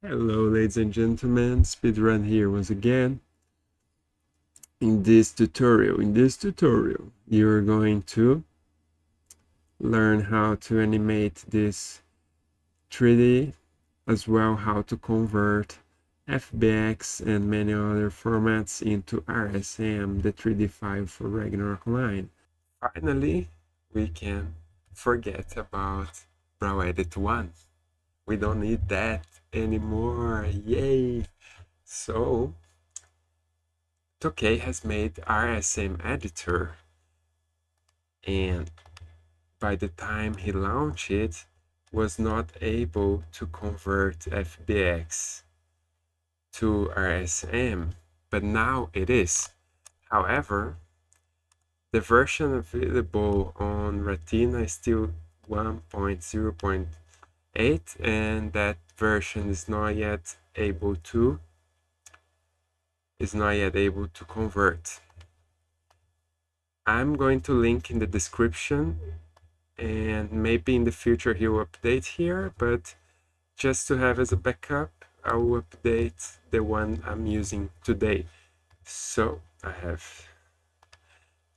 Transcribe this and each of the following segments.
Hello ladies and gentlemen, Speedrun here once again. In this tutorial, you're going to learn how to animate this 3D, as well how to convert FBX and many other formats into RSM, the 3D file for Ragnarok Online. Finally, we can forget about rAthena 1. We don't need that anymore, yay! So, Tokay has made RSM Editor, and by the time he launched it, was not able to convert FBX to RSM, but now it is. However, the version available on rAthena is still 1.0.8, and that version is not yet able to convert. I'm going to link in the description, and maybe in the future he'll update here, but just to have as a backup, I will update the one I'm using today. So I have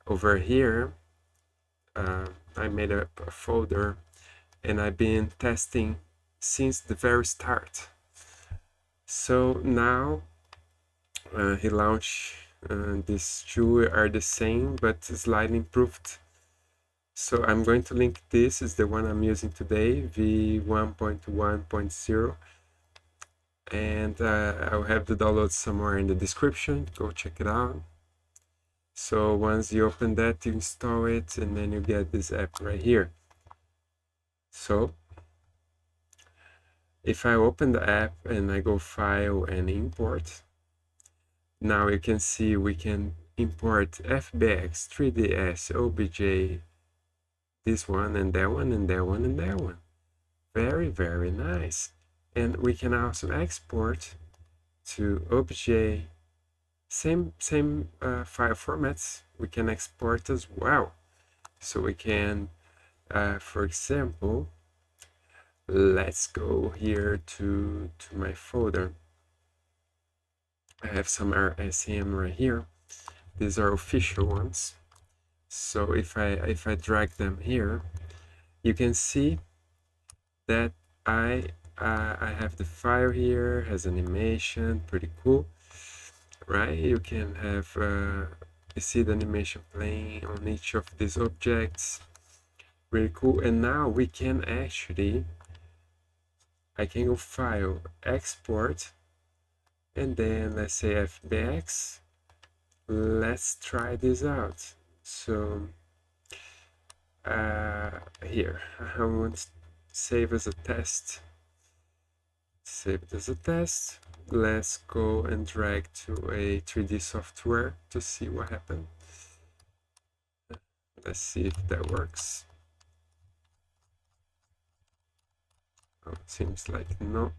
over here, I made a folder, and I've been testing since the very start. So now he launched these two are the same but slightly improved. So I'm going to link this is the one I'm using today, v1.1.0, and I'll have the download somewhere in the description. Go check it out. So once you open that, you install it, and then you get this app right here. So if I open the app and I go File and Import, now you can see we can import FBX, 3ds, OBJ, this one and that one and that one and that one. Very, very nice. And we can also export to OBJ, same file formats we can export as well. So we can, for example, let's go here to my folder. I have some RSM right here. These are official ones. So if I drag them here, you can see that I have the file here, has animation, pretty cool, right? You can have you see the animation playing on each of these objects, really cool. And now we can actually, I can go File, Export, and then let's say FBX. Let's try this out. So here I want to save as a test. Save it as a test. Let's go and drag to a 3D software to see what happened. Let's see if that works. Oh, it seems like no.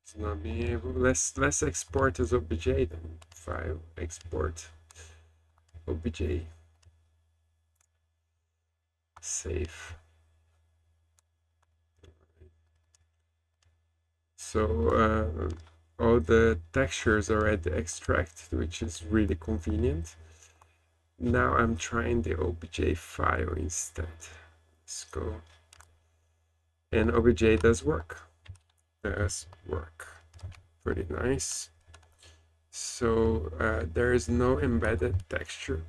It's not being able. Let's export as OBJ then. File, export, OBJ. Save. So all the textures are already extracted, which is really convenient. Now I'm trying the OBJ file instead. Let's go. And OBJ does work. Pretty nice. So there is no embedded texture.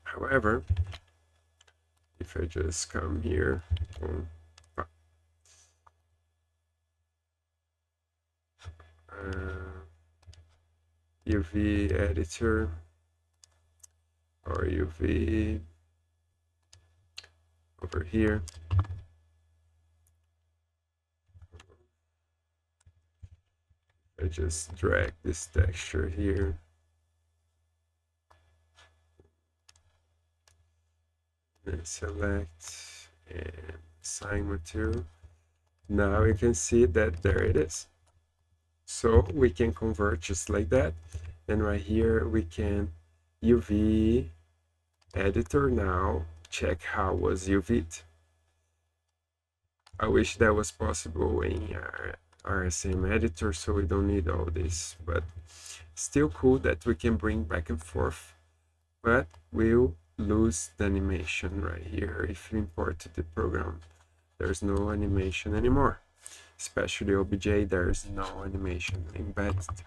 However, if I just come here on UV editor or UV over here, I just drag this texture here, and select and assign material. Now you can see that there it is. So we can convert just like that, and right here we can UV editor. Now check how was UV'd. I wish that was possible in RSM Editor, so we don't need all this, but still cool that we can bring back and forth, but we'll lose the animation right here if you import to the program. There's no animation anymore, especially OBJ. There's no animation embedded.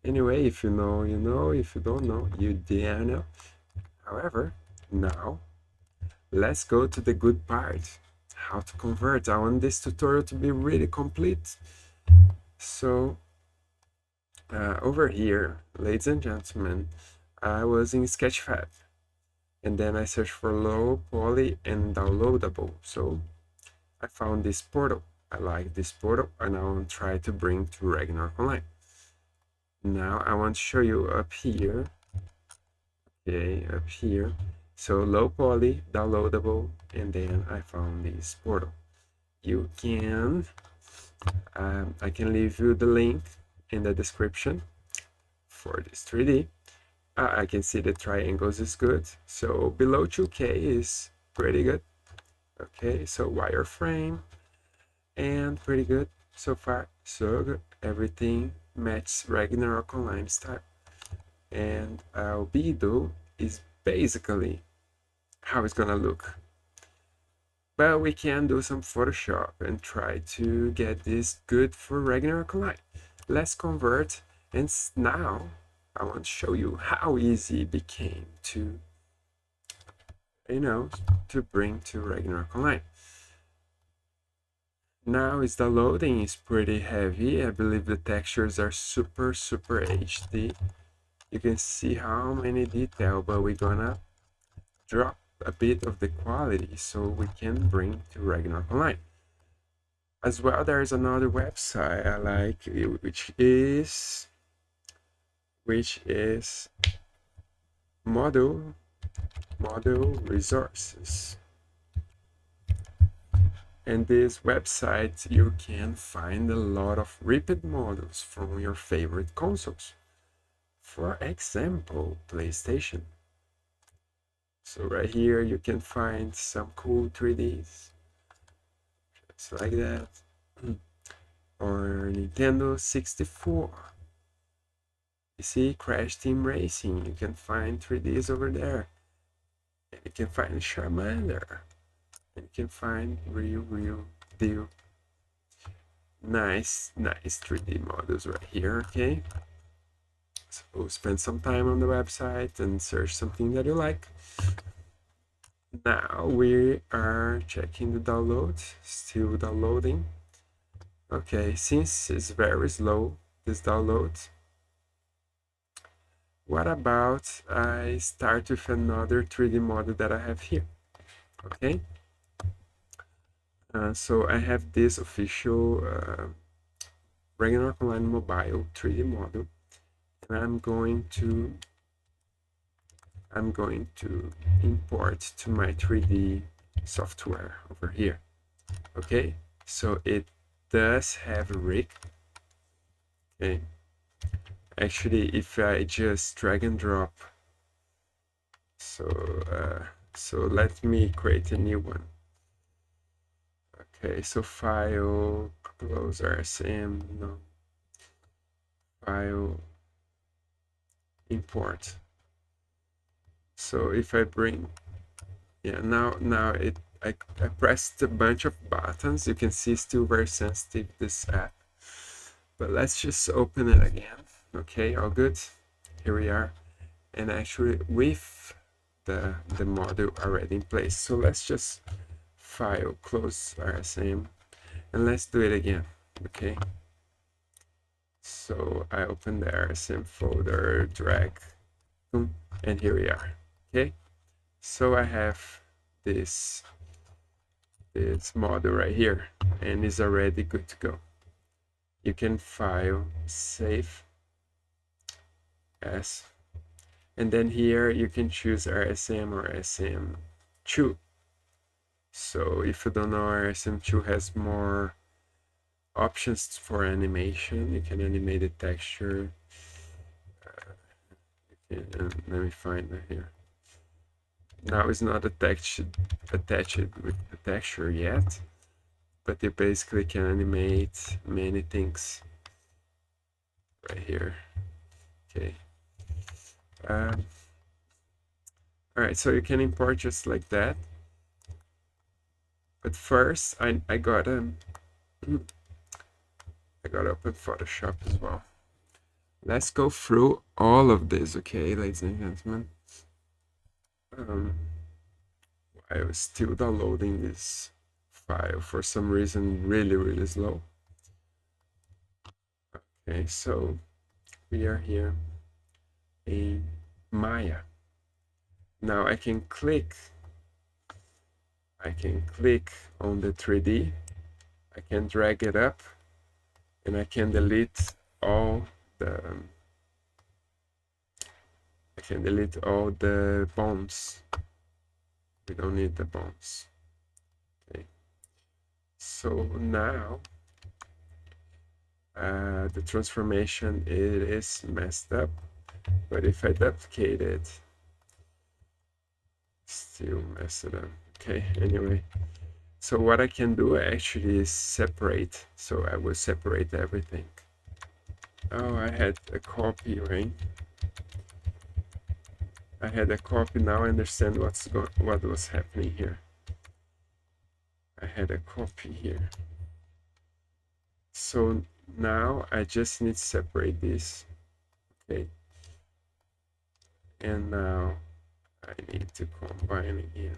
Anyway, if you know, you know. If you don't know, you didn't know. However, now let's go to the good part, how to convert. I want this tutorial to be really complete. So over here, ladies and gentlemen, I was in Sketchfab, and then I searched for low poly and downloadable. So I found this portal. I like this portal, and I want to try to bring to Ragnarok Online. Now I want to show you up here. Okay, up here. So low poly, downloadable, and then I found this portal. You can, I can leave you the link in the description for this 3D. I can see the triangles is good. So below 2K is pretty good. Okay, so wireframe and pretty good so far. So good. Everything matches Ragnarok Online style. And albedo is basically how it's gonna look. But we can do some Photoshop and try to get this good for Ragnarok Online. Let's convert, and now I want to show you how easy it became to, to bring to Ragnarok Online. Now the loading is pretty heavy. I believe the textures are super HD. You can see how many detail, but we're gonna drop a bit of the quality so we can bring to Ragnarok Online. As well, there's another website I like, which is Model Resources. And this website, you can find a lot of ripped models from your favorite consoles. For example, PlayStation. So right here you can find some cool 3Ds, just like that. Or Nintendo 64. You see Crash Team Racing, you can find 3Ds over there. And you can find Charmander. And you can find real deal. Nice 3D models right here, okay? So spend some time on the website and search something that you like. Now we are checking the download, still downloading. Okay, since it's very slow, this download, what about I start with another 3D model that I have here, okay? So I have this official Ragnarok Online mobile 3D model, and I'm going to import to my 3D software over here. Okay, so it does have a rig. Okay, actually, if I just drag and drop, so let me create a new one. Okay, so file, close RSM, no, file, import. So if I bring, yeah, now I pressed a bunch of buttons. You can see it's still very sensitive, this app. But let's just open it again. Okay, all good. Here we are. And actually with the model already in place. So let's just file, close RSM, and let's do it again. Okay. So I open the RSM folder, drag, boom, and here we are. Okay, so I have this model right here, and it's already good to go. You can file, save as, and then here you can choose RSM or RSM2. So if you don't know, RSM2 has more options for animation. You can animate the texture. Let me find it here. Now it's not attached with the texture yet, but you basically can animate many things right here. Okay. All right, so you can import just like that. But first, I gotta open Photoshop as well. Let's go through all of this, okay, ladies and gentlemen. I was still downloading this file for some reason, really slow. Okay, so we are here in Maya. Now I can click on the 3D, I can drag it up, and I can delete all the bones. We don't need the bones. Okay. So now the transformation, it is messed up, but if I duplicate it, still mess it up. Okay, anyway, so what I can do actually is separate. So I will separate everything. Oh, I had a copy, right? I had a copy. Now I understand what was happening here. I had a copy here. So now I just need to separate this. Okay. And now I need to combine again.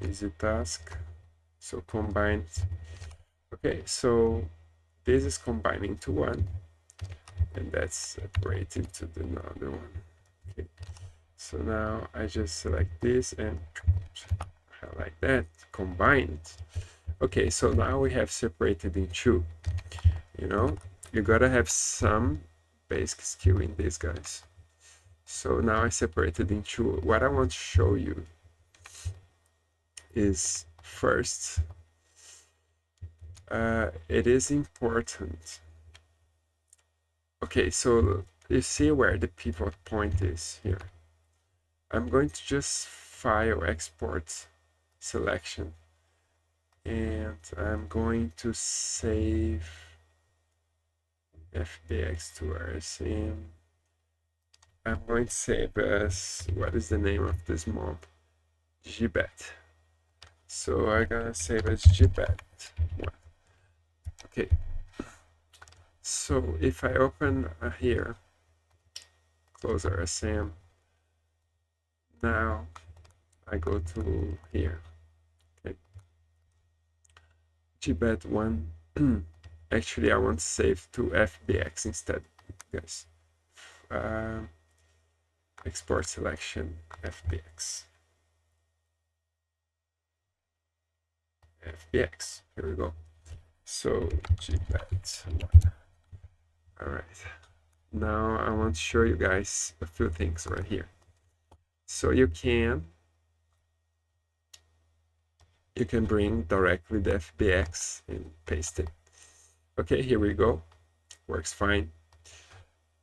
Easy task. So combined. Okay, so this is combining to one, and that's separated to the other one. Okay, so now I just select this and like that, combined. Okay, so now we have separated in two. You know, you gotta have some basic skill in this, guys. So now I separated in two. What I want to show you is first, it is important. Okay, so you see where the pivot point is here. I'm going to just file export selection, and I'm going to save FBX to RSM. I'm going to save as, what is the name of this mob? gepard. So I'm gonna save as gepard. Okay. So if I open here, close RSM, now I go to here. Okay. gepard 1. Actually, I want to save to FBX instead, guys. Export selection, FBX. FBX, here we go. So gepard 1. All right. Now I want to show you guys a few things right here. So you can bring directly the FBX and paste it. Okay, here we go. Works fine.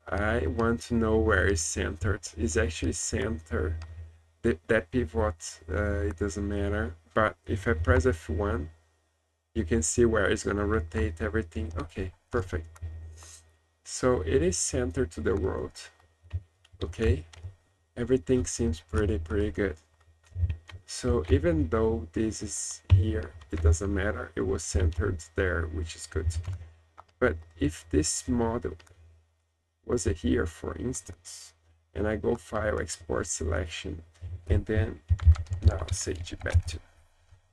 I want to know where it's centered. It's actually centered. That pivot, it doesn't matter. But if I press F1, you can see where it's gonna rotate everything. Okay, perfect. So it is centered to the world. Okay, everything seems pretty good. So even though this is here, it doesn't matter. It was centered there, which is good. But if this model was here, for instance, and I go file, export selection, and then now say gepard 2.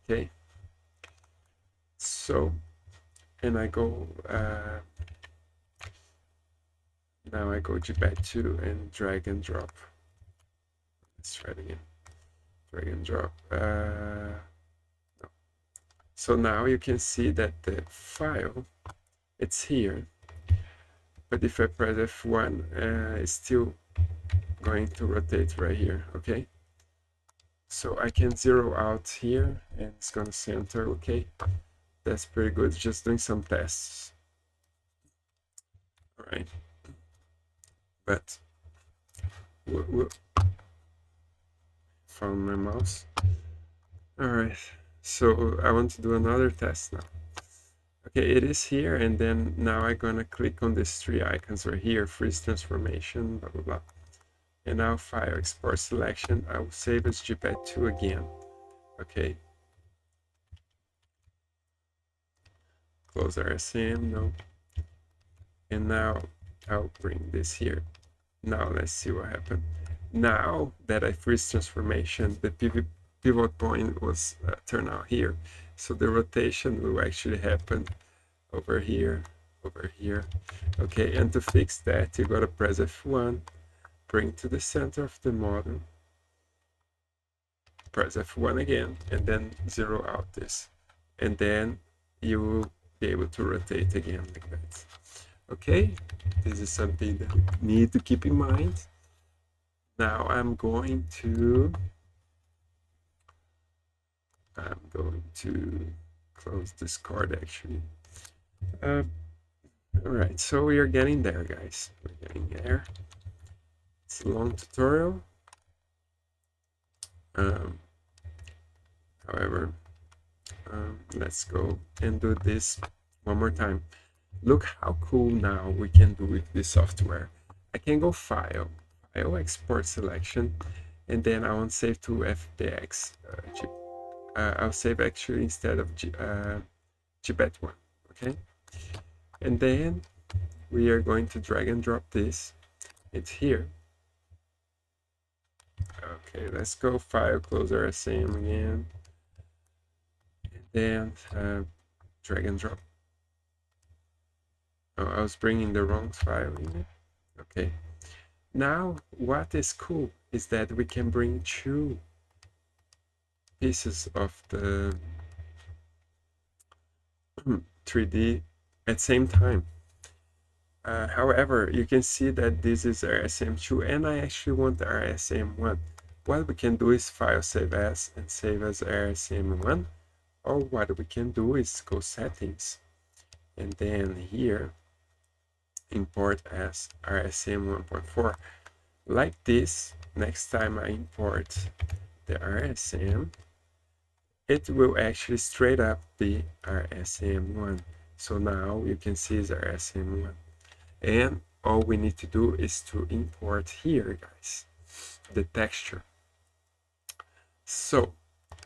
Okay, so, and I go now I go gepard 2 and drag and drop. Let's try it again. Drag and drop. No. So now you can see that the file, it's here, but if I press F1, it's still going to rotate right here. Okay, so I can zero out here and it's gonna center. Okay, that's pretty good. Just doing some tests. All right, but found my mouse. Alright, so I want to do another test now. Okay, it is here, and then now I'm gonna click on these three icons right here, freeze transformation, blah blah blah. And now file export selection, I will save as gepard2 again. Okay. Close RSM, no. And now I'll bring this here. Now let's see what happened. Now that I freeze transformation, the pivot point was turned out here. So the rotation will actually happen over here, over here. Okay, and to fix that, you gotta press F1, bring to the center of the model, press F1 again, and then zero out this. And then you will be able to rotate again like that. Okay, this is something that you need to keep in mind. Now I'm going to close this card actually. All right, so we are getting there, guys. We're getting there. It's a long tutorial. However, let's go and do this one more time. Look how cool now we can do with this software. I can go File, Export Selection, and then I want save to FBX. I'll save actually instead of gepard1, okay? And then we are going to drag and drop this. It's here. Okay, let's go File, close RSM again. And then drag and drop. Oh, I was bringing the wrong file in it. Okay. Now, what is cool is that we can bring two pieces of the 3D at the same time. However, you can see that this is RSM2 and I actually want the RSM1. What we can do is file save as and save as RSM1, or what we can do is go settings and then here import as RSM 1.4. Like this, next time I import the RSM, it will actually straight up be RSM1. So now you can see it's RSM1. And all we need to do is to import here, guys, the texture. So,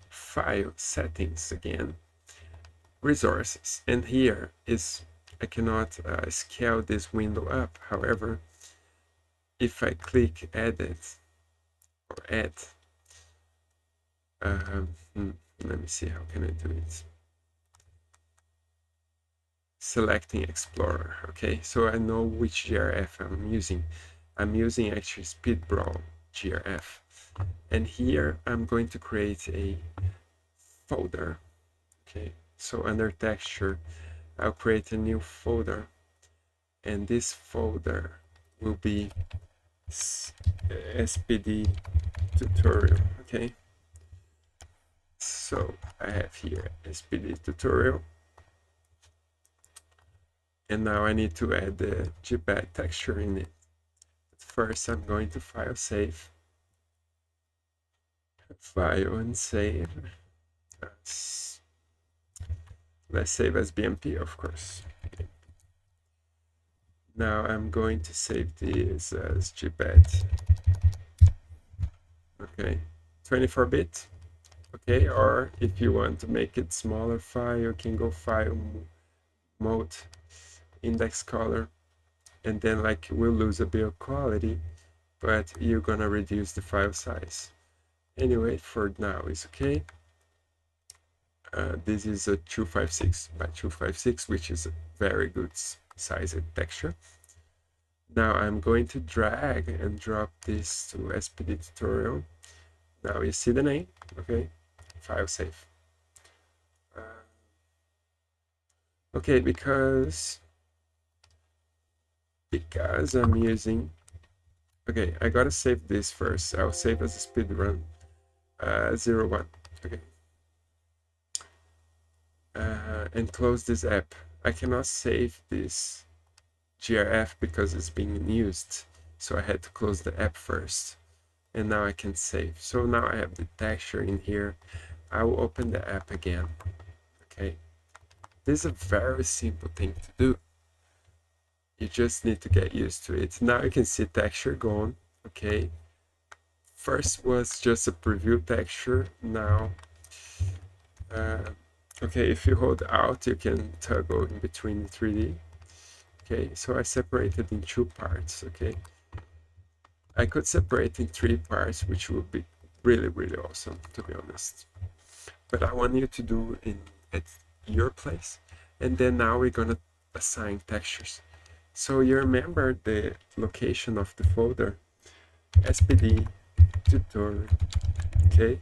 file settings again, resources, and here is I cannot scale this window up. However, if I click edit or add, let me see how can I do it. Selecting Explorer. Okay, so I know which GRF I'm using. I'm using actually Speedrun GRF, and here I'm going to create a folder. Okay, so under texture, I'll create a new folder, and this folder will be SPD tutorial. Okay, so I have here SPD tutorial, and now I need to add the gepard texture in it. But first I'm going to file save, file and save. Let's save as BMP, of course. Okay. Now I'm going to save this as gepard. Okay, 24-bit. Okay, or if you want to make it smaller file, you can go File, Mode, Index Color, and then like we'll lose a bit of quality, but you're gonna reduce the file size. Anyway, for now it's okay. This is a 256 by 256, which is a very good sized texture. Now I'm going to drag and drop this to SPD tutorial. Now you see the name, okay? File save. Okay, because I'm using, okay, I gotta save this first. I'll save as a Speedrun 01. Okay. And close this app. I cannot save this GRF because it's being used, so I had to close the app first. and now I can save. So now I have the texture in here. I will open the app again. Okay, this is a very simple thing to do. You just need to get used to it. Now you can see texture gone. Okay, first was just a preview texture. Now okay, if you hold Alt, you can toggle in between the 3D. Okay, so I separated in 2 parts. Okay, I could separate in 3 parts, which would be really, really awesome, to be honest. But I want you to do it at your place. And then now we're gonna assign textures. So you remember the location of the folder, SPD tutorial, okay,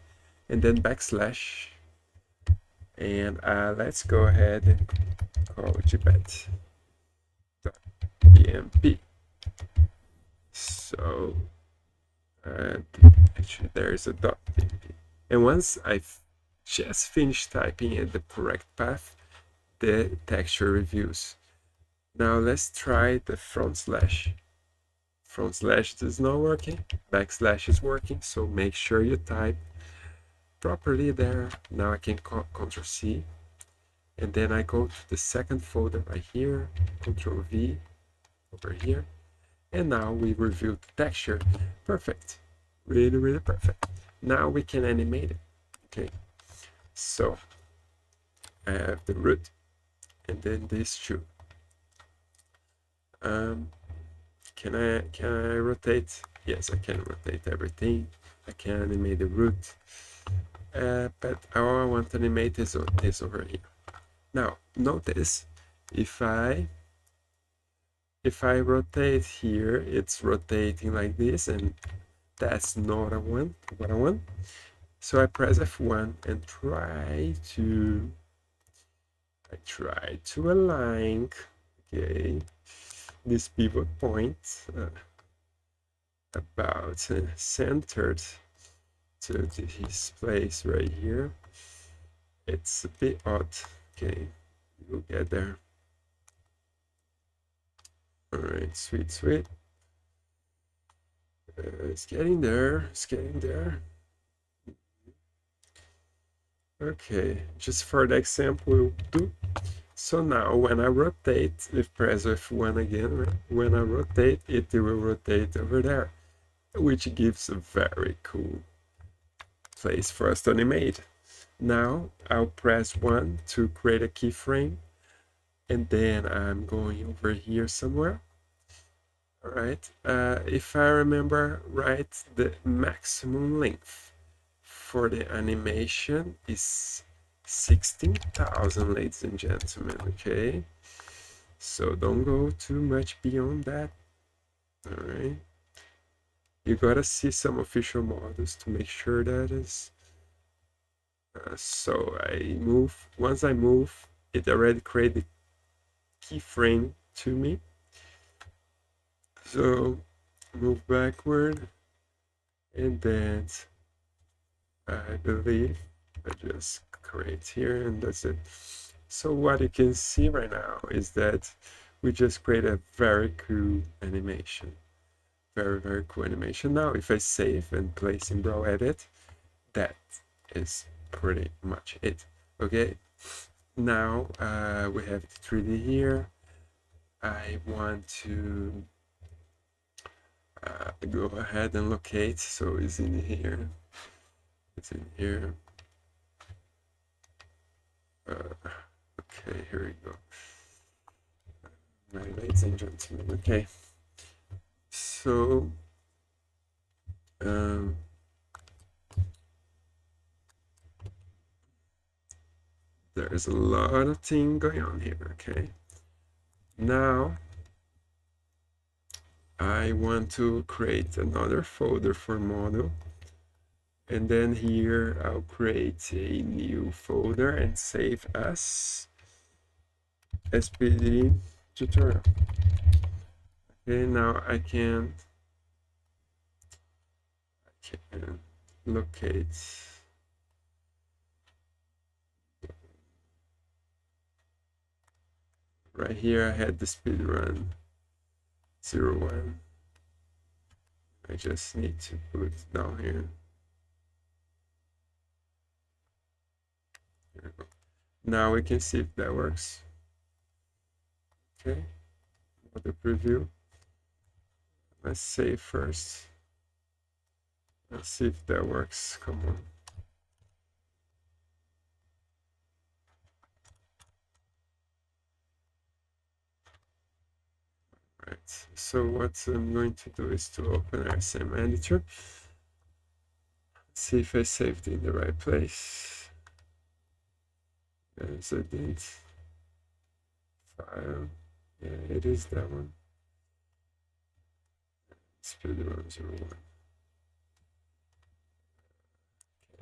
and then backslash, and let's go ahead and call gepard.bmp. So actually there's a .bmp, and once I've just finished typing in the correct path, the texture reviews. Now let's try the front slash. Front slash is not working, backslash is working, so make sure you type properly there. Now I can Ctrl C, and then I go to the second folder right here, Ctrl V over here, and now we review the texture. Perfect, really, really perfect. Now we can animate it. Okay, so I have the root, and then these two. Can I rotate? Yes, I can rotate everything. I can animate the root, but all I want to animate is over here. Now notice if I rotate here, it's rotating like this, and that's not what I want. So I press F1 and try to align, okay, this pivot point about centered to this place right here. It's a bit odd. Okay, we'll get there. All right, sweet. It's getting there. Okay, just for the example, we'll do. So now when I rotate, if press F1 again, when I rotate, it will rotate over there, which gives a very cool place for us to animate. Now I'll press 1 to create a keyframe, and then I'm going over here somewhere. All right, if I remember right, the maximum length for the animation is 16,000, ladies and gentlemen. Okay, so don't go too much beyond that. All right, you gotta see some official models to make sure that is. So I move. Once I move, it already created keyframe to me. So move backward, and then I believe I just create here, and that's it. So what you can see right now is that we just create a very cool animation. Very cool animation. Now if I save and place in Brawl Edit, that is pretty much it. Okay, now we have the 3D here. I want to go ahead and locate, so it's in here. Okay, here we go. Right, ladies and gentlemen. Okay, so there's a lot of things going on here. Okay, now I want to create another folder for model, and then here I'll create a new folder and save as SPD tutorial. Okay, now I can locate right here. I had the Speedrun 01. I just need to put it down here. There we go. Now we can see if that works. Okay, the preview. Let's save first. Let's see if that works. Come on. Right, so what I'm going to do is to open RSM Editor. See if I saved in the right place. Yes, I did. File. Yeah, it is that one. Speedrun 01.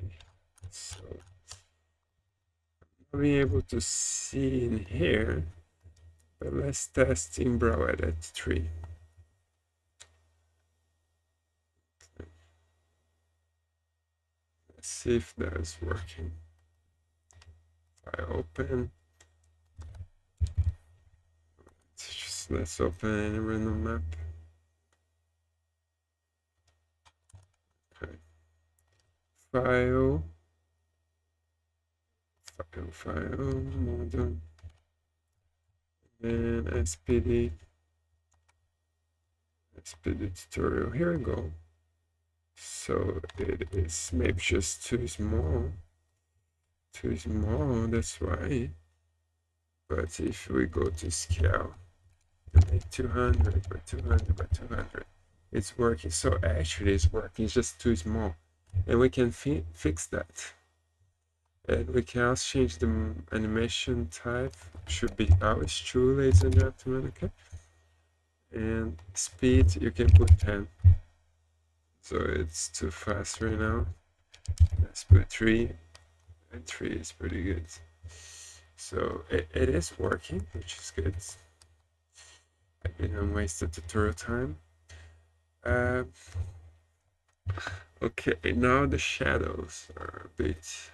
Okay, so I'm being able to see in here, but let's test in Browed at 3. Okay. Let's see if that is working. If I open, let's open any random map. Okay. File, model, and SPD tutorial. Here we go. So it is maybe just too small, that's why. But if we go to scale, like 200 by 200 by 200, it's working. So actually it's working, it's just too small, and we can fix that. And we can also change the animation type. Should be always true, ladies and gentlemen. Okay, and speed you can put 10, so it's too fast right now. Let's put 3, and 3 is pretty good. So it is working, which is good. I didn't waste the tutorial time. Okay, now the shadows are a bit,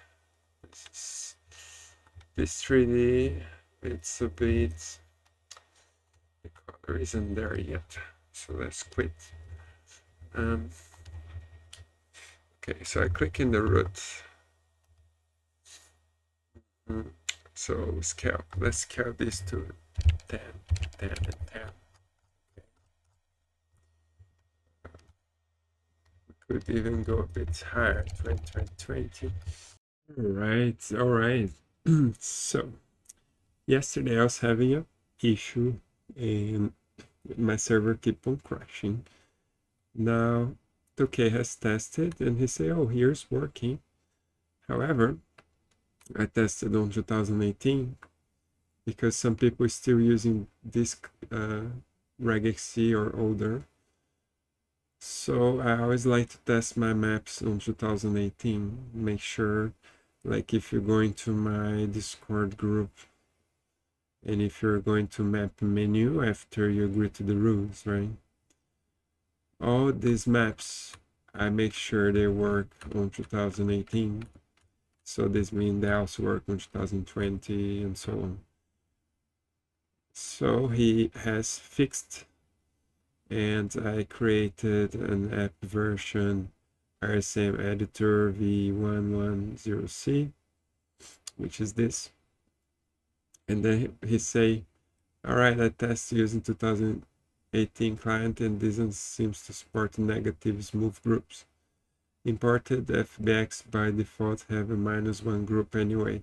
this 3D, it's a bit, the color isn't there yet, so let's quit. Okay, so I click in the root. So scale, let's scale this to 10, 10, and 10. We could even go a bit higher, 20, 20, 20. All right. So yesterday I was having an issue and my server keep on crashing. Now Tokay has tested and he said, oh, here's working. However, I tested on 2018 because some people are still using this regXC or older. So I always like to test my maps on 2018, make sure, like if you're going to my Discord group and if you're going to map menu after you agree to the rules, right? All these maps, I make sure they work on 2018. So this means they also work on 2020 and so on. So he has fixed, and I created an app version RSM Editor v110c, which is this. And then he say, all right, I test using 2018 client and this one seems to support negative smooth groups. Imported FBX by default have a -1 group anyway.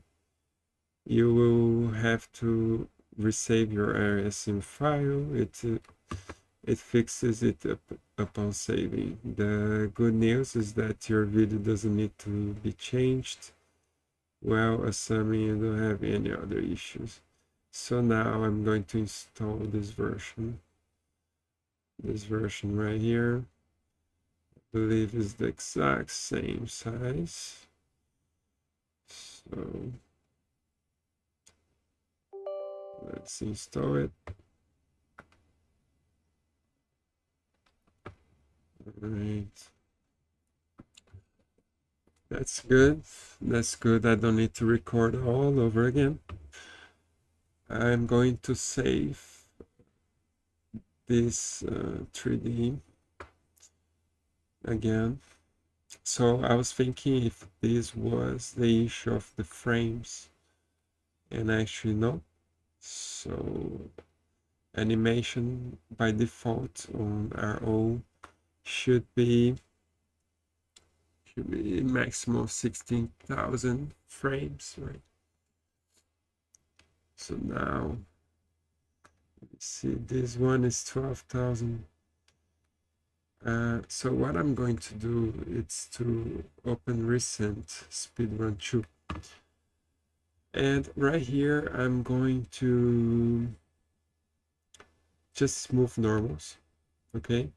You will have to resave your RSM file. It fixes it upon saving. The good news is that your video doesn't need to be changed, well, assuming you don't have any other issues. So now I'm going to install this version right here. I believe is the exact same size. So let's install it. All right. That's good. That's good. I don't need to record all over again. I'm going to save this 3D again. So I was thinking if this was the issue of the frames, and actually no. So animation by default on RO should be maximum of 16,000 frames, right? So now, let's see, this one is 12,000. So what I'm going to do is to open recent Speedrun 2. And right here, I'm going to just smooth normals, okay?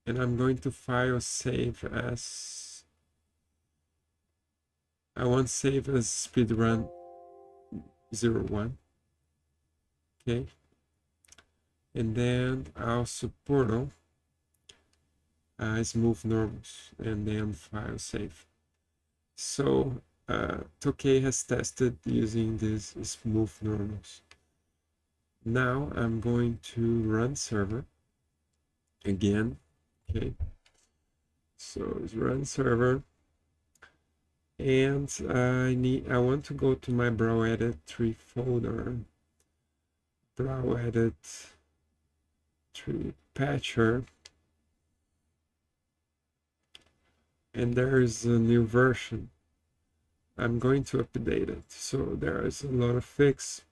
And I'm going to file save as, I want save as Speedrun 01, okay? And then also portal, smooth normals, and then file save. So Tokay has tested using these smooth normals. Now I'm going to run server again. Okay, so it's run server, and I want to go to my browedit 3 folder, browedit 3 patcher, and there is a new version. I'm going to update it. So there is a lot of fix.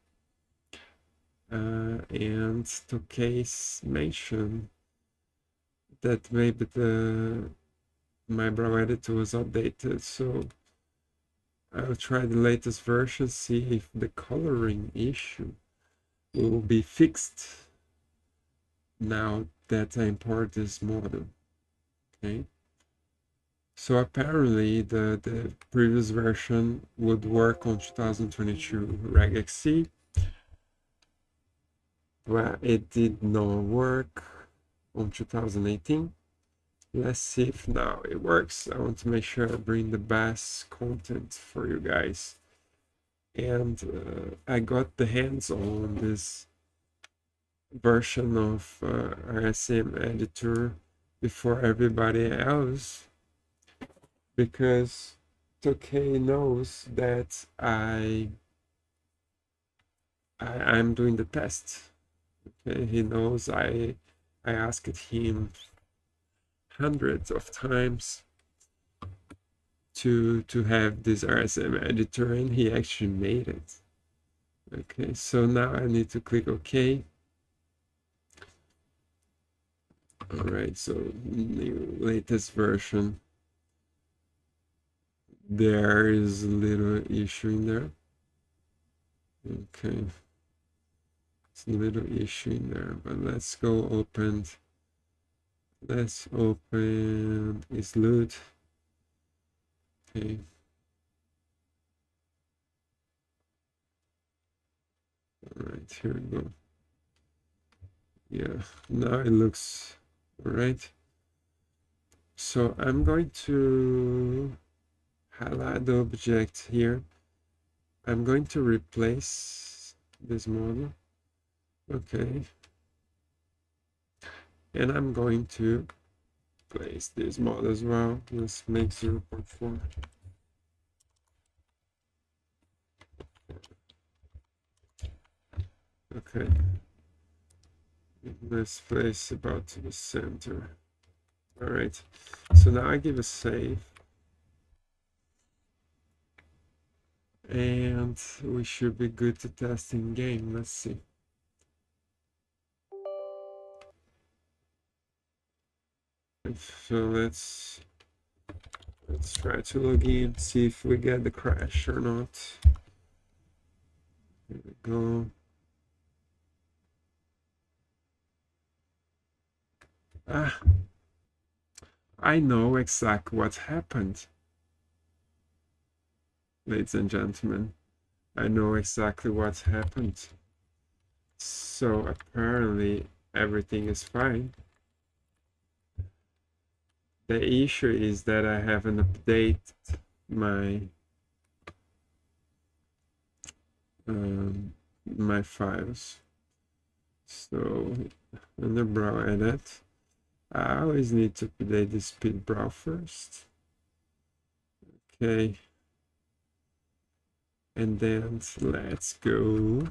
And Tokay's mentioned that maybe my browedit was outdated, so I'll try the latest version, see if the coloring issue will be fixed now that I import this model. Okay, so apparently the previous version would work on 2022 regXC, but it did not work on 2018. Let's see if now it works. I want to make sure I bring the best content for you guys. And I got the hands on this version of RSM Editor before everybody else, because Tokay knows that I'm doing the test. Okay, he knows I asked him hundreds of times to have this RSM editor, and he actually made it. Okay, so now I need to click OK. All right, so new latest version. There is a little issue in there. Okay, it's a little issue in there, but let's go open. Let's open is loot. Okay. All right, here we go. Yeah, now it looks all right. So I'm going to highlight the object here. I'm going to replace this model. Okay. And I'm going to place this model as well. Let's make 0.4. Okay. Let's place about to the center. All right. So now I give a save. And we should be good to test in game. Let's see. So let's try to log in, see if we get the crash or not. Here we go. Ah, I know exactly what happened. Ladies and gentlemen, I know exactly what happened. So apparently everything is fine. The issue is that I haven't updated my my files. So under browedit, I always need to update the speed brow first. Okay. And then let's go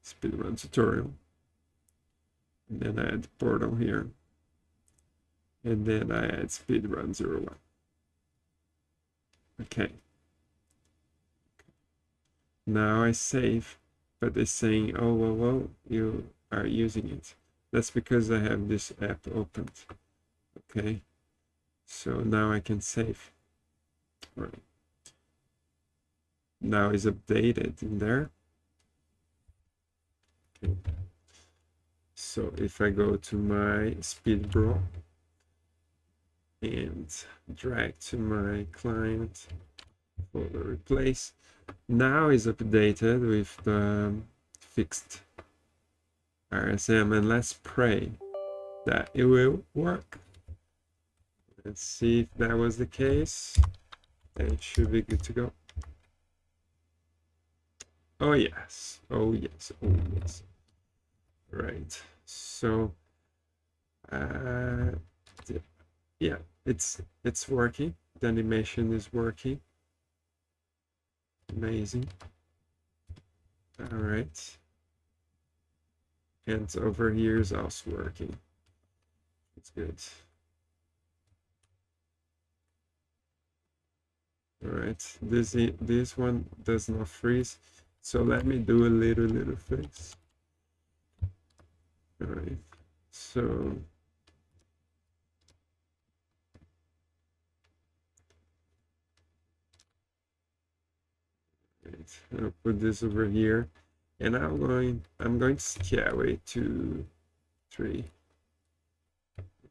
speedrun tutorial. And then I add the portal here. And then I add speedrun 01. Okay. Now I save, but it's saying, oh, well, you are using it. That's because I have this app opened. Okay. So now I can save. All right. Now it's updated in there. Okay. So if I go to my SpeedBro and drag to my client folder replace, now is updated with the fixed RSM, and let's pray that it will work. Let's see if that was the case. It should be good to go. Oh yes, oh yes, oh yes. Right, so yeah, it's working. The animation is working. Amazing. All right, and over here is also working. It's good. All right, this one does not freeze, so let me do a little freeze. All right, so I'll put this over here, and I'm going to scale it to 3.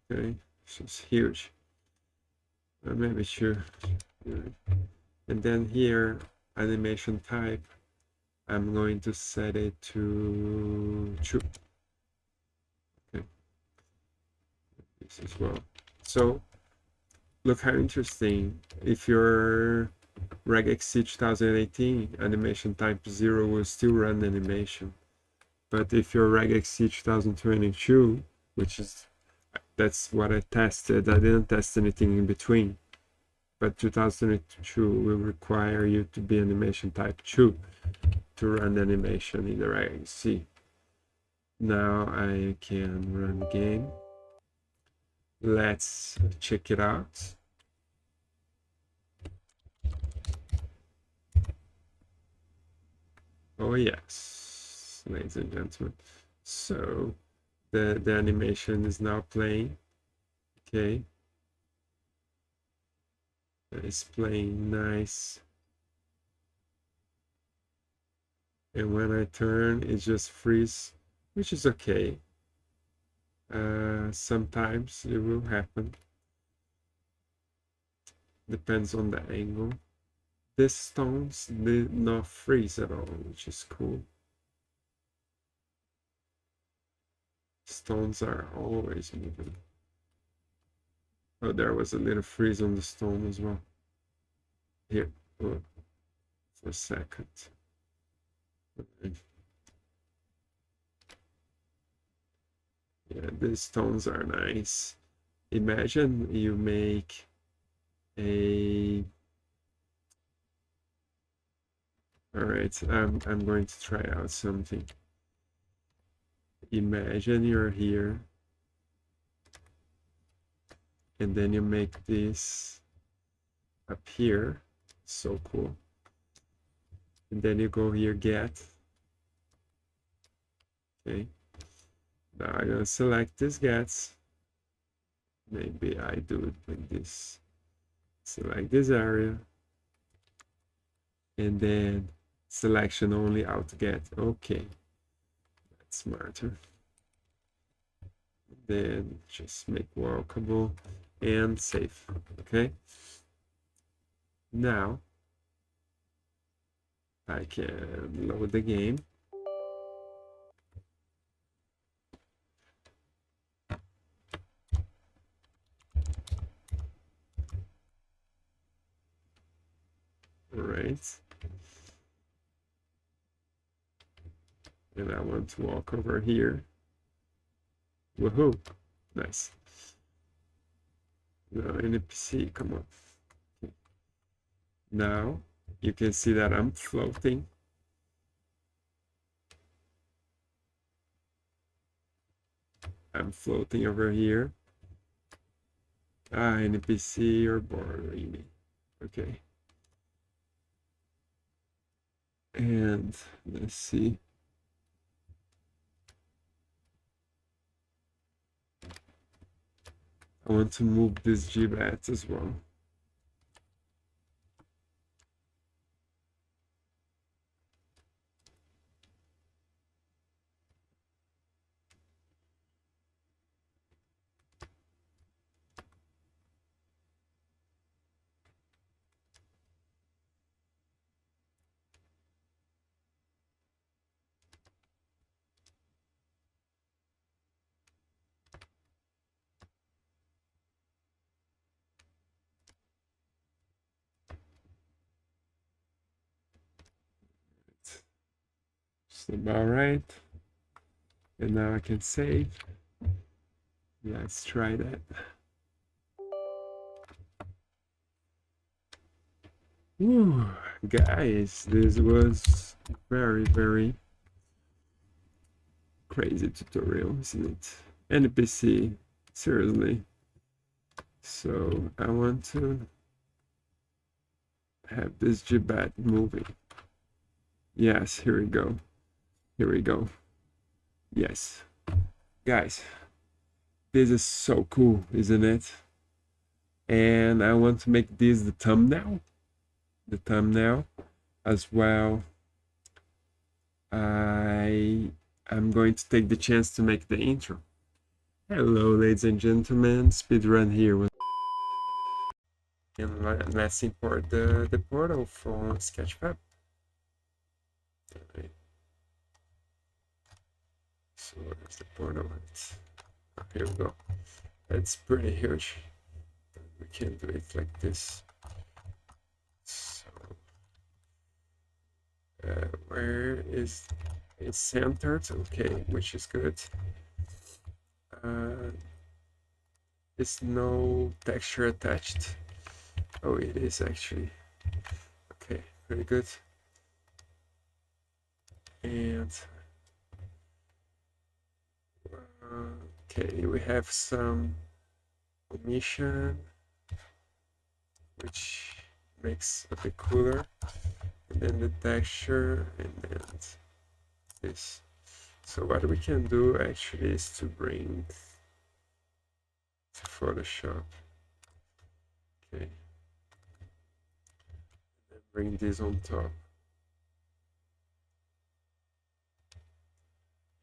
Okay, so it's huge. Maybe sure. And then here, animation type, I'm going to set it to 2. Okay, this as well. So look how interesting. If your regex 2018 animation type 0 will still run animation, but if your regex 2022, which is that's what I tested, I didn't test anything in between, but 2022 will require you to be animation type 2 to run animation in the regex. Now I can run the game. Let's check it out. Oh yes, ladies and gentlemen. So the animation is now playing. Okay. It's playing nice. And when I turn, it just freezes, which is okay. Sometimes it will happen. Depends on the angle. These stones did not freeze at all, which is cool. Stones are always moving. Oh, there was a little freeze on the stone as well. Here, oh, for a second. Okay. Yeah, these stones are nice. Imagine you make a... All right, I'm going to try out something. Imagine you're here, and then you make this up here. So cool. And then you go here, get. Okay. Now I'm gonna select this gets. Maybe I do it like this. Select this area. And then selection only out get. Okay. That's smarter. Then just make walkable and save. Okay. Now I can load the game. All right. And I want to walk over here. Woohoo! Nice. Now NPC, come on. Okay. Now you can see that I'm floating. I'm floating over here. NPC, you're bothering me. Okay. And let's see. I want to move this gbat as well. It's about right. And now I can save. Let's try that. Whew, guys, this was very, very crazy tutorial, isn't it? NPC, seriously. So I want to have this gbat moving. Yes, here we go. Here we go. Yes. Guys, this is so cool, isn't it? And I want to make this the thumbnail. The thumbnail as well. I'm going to take the chance to make the intro. Hello, ladies and gentlemen. Speedrun here with. And let's import the portal from Sketchfab. Okay. So where's the portal? Here we go. It's pretty huge. We can do it like this. So where is it centered? Okay, which is good. There's no texture attached. Oh, it is actually. Okay, very good. And okay, we have some omission, which makes a bit cooler, and then the texture, and then this. So what we can do actually is to bring to Photoshop. Okay, and bring this on top.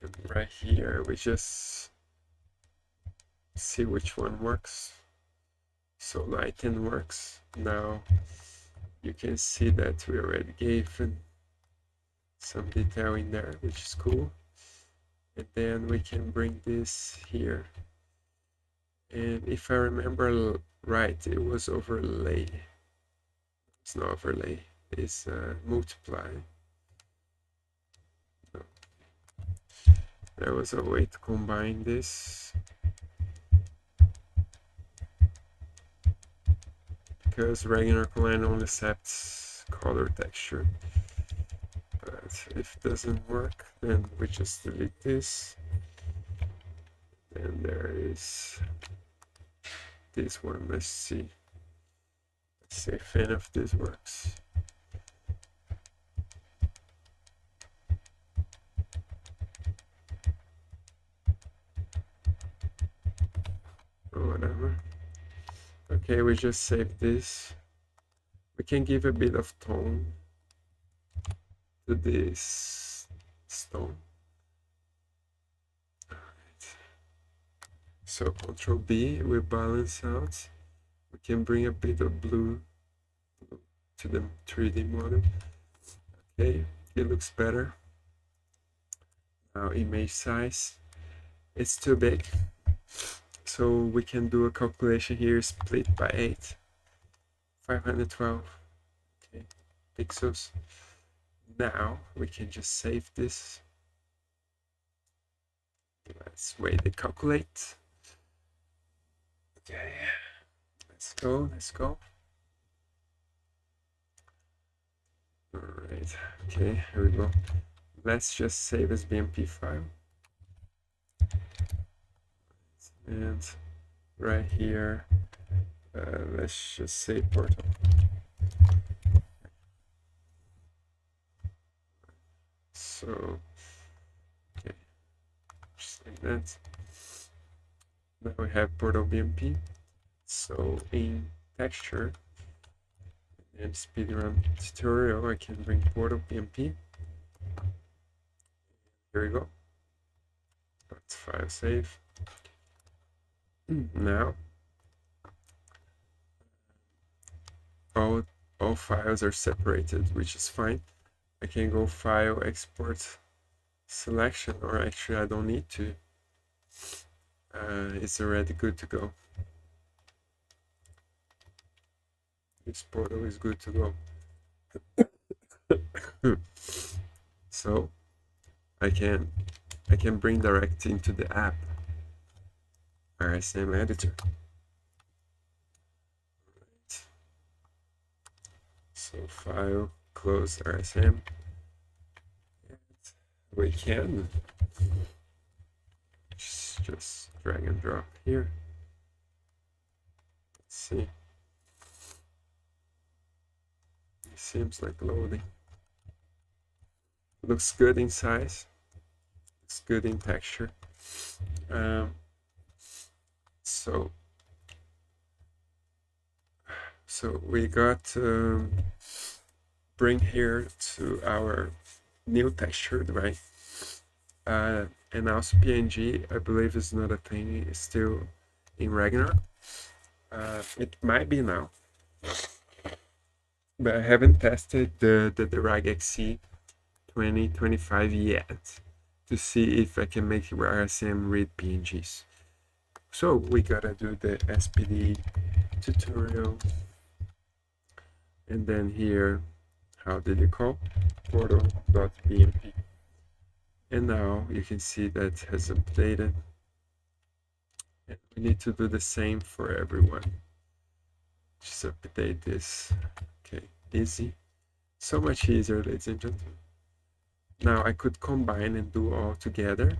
And right here we just see which one works. So lighten works. Now you can see that we already gave some detail in there, which is cool. And then we can bring this here. And if I remember right, it was overlay. It's not overlay, it's multiply. No. There was a way to combine this. Because Ragnarok Online only accepts color texture. But if it doesn't work, then we just delete this. And there is this one. Let's see. Let's see if any of this works. Or whatever. Okay, we just save this. We can give a bit of tone to this stone. Alright. So Ctrl B, we balance out. We can bring a bit of blue to the 3D model. Okay, it looks better. Now image size, it's too big. So we can do a calculation here, split by 8. 512 okay, pixels. Now we can just save this. Let's wait the calculate. Okay, let's go. All right, okay, here we go. Let's just save as BMP file. And right here, let's just say portal. So, okay, just like that. Now we have portal BMP. So in texture and speedrun tutorial, I can bring portal BMP. Here we go. Let's file save. Now all files are separated, which is fine. I can go file, export, selection, or actually I don't need to. It's already good to go. This portal is good to go. So I can bring direct into the app RSM Editor. Right. So file, close RSM. And we can just drag and drop here. Let's see. It seems like loading. Looks good in size. Looks good in texture. So we got bring here to our new texture, right? And also PNG, I believe is not a thing. It's still in Ragnarok. It might be now, but I haven't tested the RAG-XC 2025 yet to see if I can make RSM read PNGs. So we gotta do the SPD tutorial, and then here, how did you call? Portal.bmp. And now you can see that has updated. And we need to do the same for everyone. Just update this. Okay, easy. So much easier, ladies and gentlemen. Now I could combine and do all together,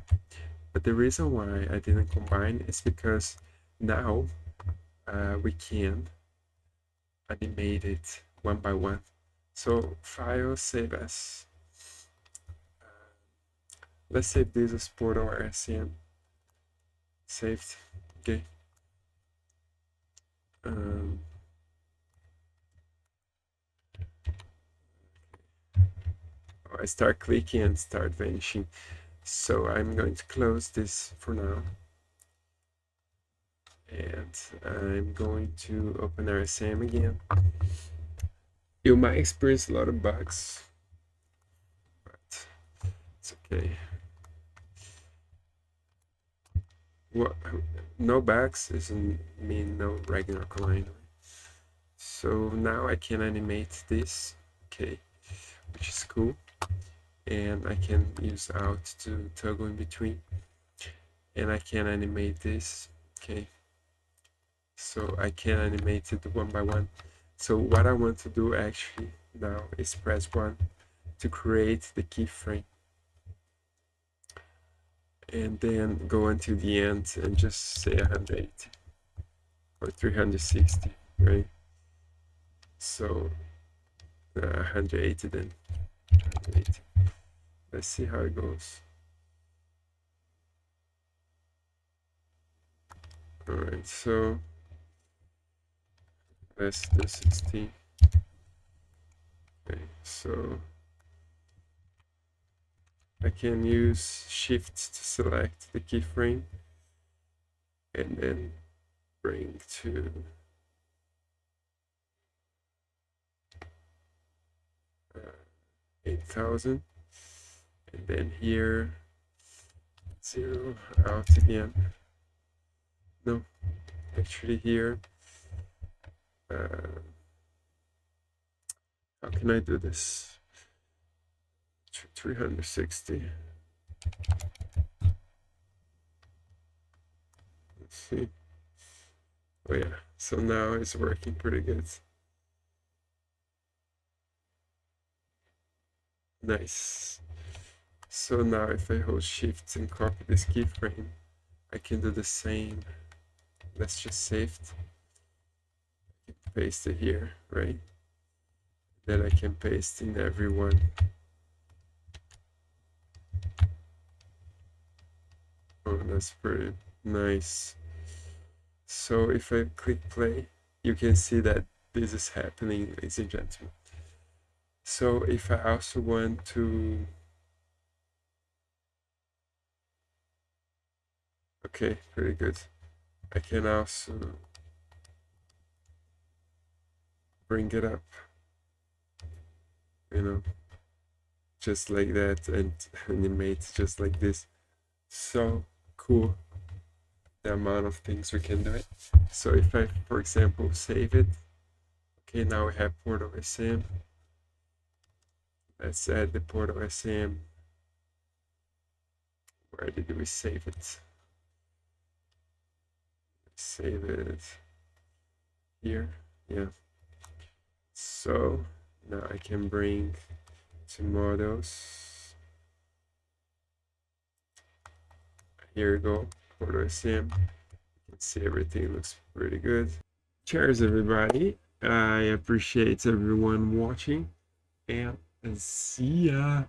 but the reason why I didn't combine is because now we can animate it one by one. So file, save as. Let's save this as portal RSM. Saved. Okay. Oh, I start clicking and start vanishing. So I'm going to close this for now. And I'm going to open RSM again. You might experience a lot of bugs, but it's okay. What? No bugs doesn't mean no Ragnarok Online. So now I can animate this, okay, which is cool. And I can use Alt to toggle in between. And I can animate this, okay. So I can animate it one by one. So what I want to do actually now is press 1 to create the keyframe. And then go until the end and just say 180 or 360, right? So 180 then, 180. Let's see how it goes. All right, so let's do 16. Okay, so I can use Shift to select the keyframe and then bring to 8,000, and then here 0 out again. No, actually here. How can I do this? 360. Oh yeah, so now it's working pretty good. Nice. So now if I hold shift and copy this keyframe, I can do the same. Let's just save it. Paste it here, right? Then I can paste in everyone. Oh, that's pretty nice. So if I click play, you can see that this is happening, ladies and gentlemen. So if I also want to, okay, pretty good. I can also bring it up, you know, just like that, and animate just like this. So cool, the amount of things we can do it. So if I, for example, save it, okay, now we have Portal SM. Let's add the Portal SM. Where did we save it? Save it here, yeah. So now I can bring to models. Here we go, Portal SM. You can see everything looks pretty good. Cheers, everybody. I appreciate everyone watching, and see ya.